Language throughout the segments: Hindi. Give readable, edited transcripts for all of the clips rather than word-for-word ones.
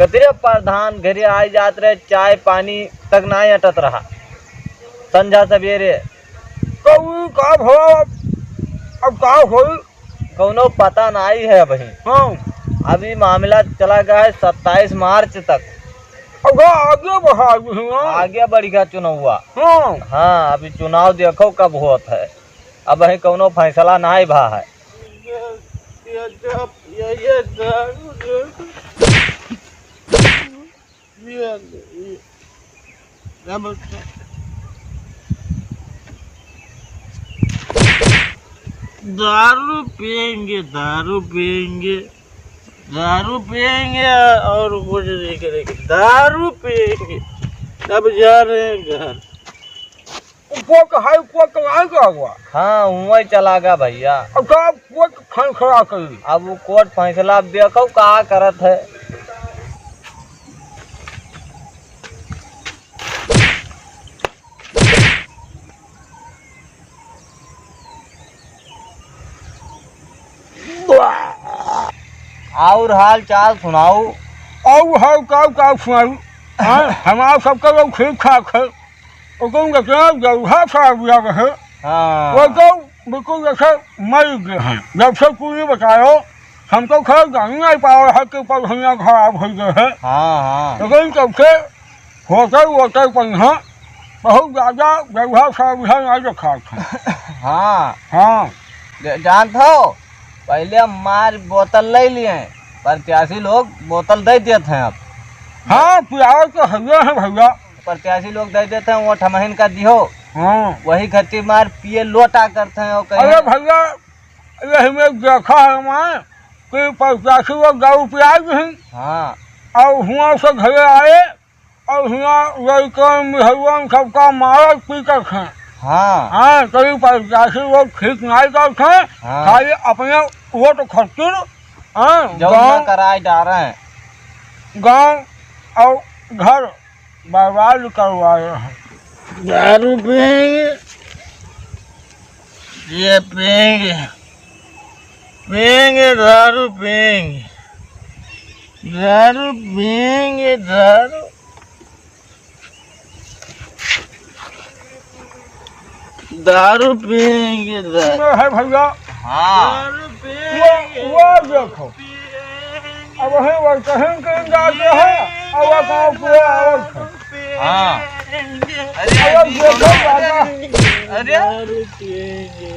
कतरे प्रधान घरे आई जात रहे, चाय पानी तक ना अटत रहा संझा सवेरे। कभी का हो अब का हो कौनो पता नहीं है भाई। हाँ अभी मामला चला गया है 27 मार्च तक। अब आगे बढ़ा दी आगे बढ़ेगा चुनाव हुआ। हाँ हाँ अभी चुनाव देखो कब होत है, अब वही कौनो फैसला नहीं भा है। दारू पिएंगे, दारू पिएंगे, दारू पिएंगे और कुछ नहीं करेंगे, दारू पिएंगे। अब जा रहे हैं घर। का हुआ। हाँ वही चला गया भैया। अब का कोर्ट फैसला करी। अब वो कोर्ट फैसला अब देखो का करत है। और हाल चाल सुनाओ। और हर का सुनाई। हमारा सबका लोग ठीक ठाक है। उसको जरूर सा दिया है। हाँ वो तो बिल्कुल जैसे मर गए हैं। जब से पूरी बताओ हम तो खैर जान नहीं पा रहे कि परिस्थितियाँ खराब हो गए है। हाँ हाँ लेकिन तब से होते पर यहाँ बहुत ज़्यादा जरूर सा नहीं रखा था। हाँ हाँ जानते हो पहले मार बोतल ले लिए, प्रत्याशी लोग बोतल दे देते हैं। अब हाँ प्यार तो है भैया। प्रत्याशी लोग दे देते हैं, वो ठमहिन का दियो। हाँ वही खत्ती मार पिए लोटा करते हैं। अरे भैया यही में देखा है मैं कि प्रत्याशी लोग दारू पिया हैं। हाँ और हुआ से घरे आए और हुआ लड़कन मिहरुआ सबका मारा पी कर खाएं। हाँ हाँ कई प्रत्याशी लोग ठीक नहीं करते हैं। हाँ। खाली अपने वोट खातिर जो ना कराए डारे हैं। गांव और घर बर्बाद करवाए हैं। दारू पिएंगे, ये पिएंगे, पिएंगे दारू पिएंगे, दारू पिएंगे, दारू दारू पिएंगे, दारू है भैया। हाँ वो देखो अब वही वो कहीं कहीं जाते हैं और वो गाँव पूरा आवत है। हाँ और देखो दादा अरे दारू पिएंगे,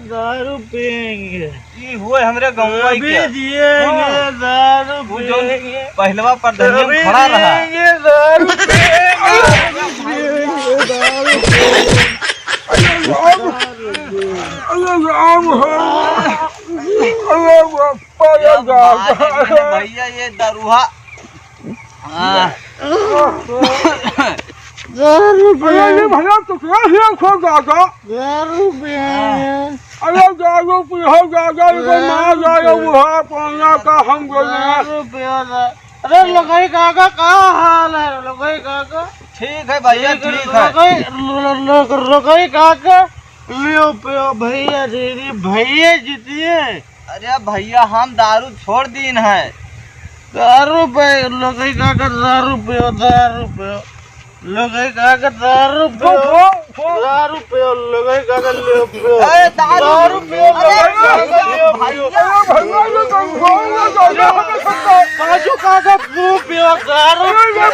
दारू पिएंगे, ये हुए हमरे गाँव अभी जिएंगे, दारू पिएंगे, पहलवा प्रधान खड़ा रहा। दारू पिएंगे, दारू पिएंगे। भैया ये दरुहा दारू भैया तो क्या है खो जाता। दारू पिएंगे, अरे दारू पियो दादा मार जाए बुढ़ा पाना का हम बोले। दारू पियो। अरे लुगाई काका का हाल है? लुगाई काका ठीक है भैया ठीक है। लुगाई काका लियो पियो भैया दीदी भैया जीतिए। अरे भैया हम दारू छोड़ दीन है। दारू पे लुगाई काका दारू पियो, दारू पियो, लुगाई काका दारू पियो, दारू पियो, लुगाई काका लियो पियो, दारू पियो, पाजू काका तू पियो, दारू पियो,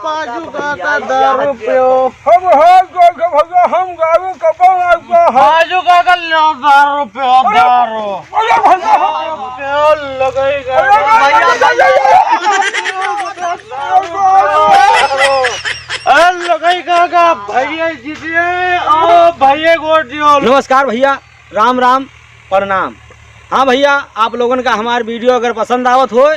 पाजू काका दारू पियो, हम हाथ जोड़ के भैया हम दारू कपड़ आपका है। पाजू काका लियो दारू पियो, दारू अरे भैया पियो, लुगाई काका लगाई काका भैया जीतिए और भैया गोट दियो। नमस्कार भैया, राम राम प्रणाम। हाँ भैया आप लोगों का हमार वीडियो अगर पसंद आवत हो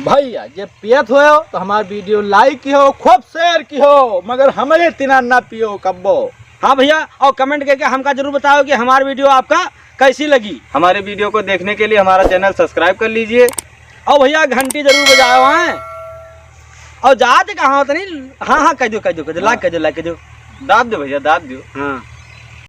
भैया जे पियत हो तो हमार वीडियो लाइक की हो, खूब शेयर की हो, मगर हमारे तिना ना पियो कब्बो। हाँ भैया और कमेंट करके हमका जरूर बताओ कि हमारी वीडियो आपका कैसी लगी। हमारे वीडियो को देखने के लिए हमारा चैनल सब्सक्राइब कर लीजिए और भैया घंटी जरूर बजाओ हैं। और जाते कहाँ होता नहीं। हाँ हाँ कह दो लाइक कर दो दाब दो भैया दाब दो। हाँ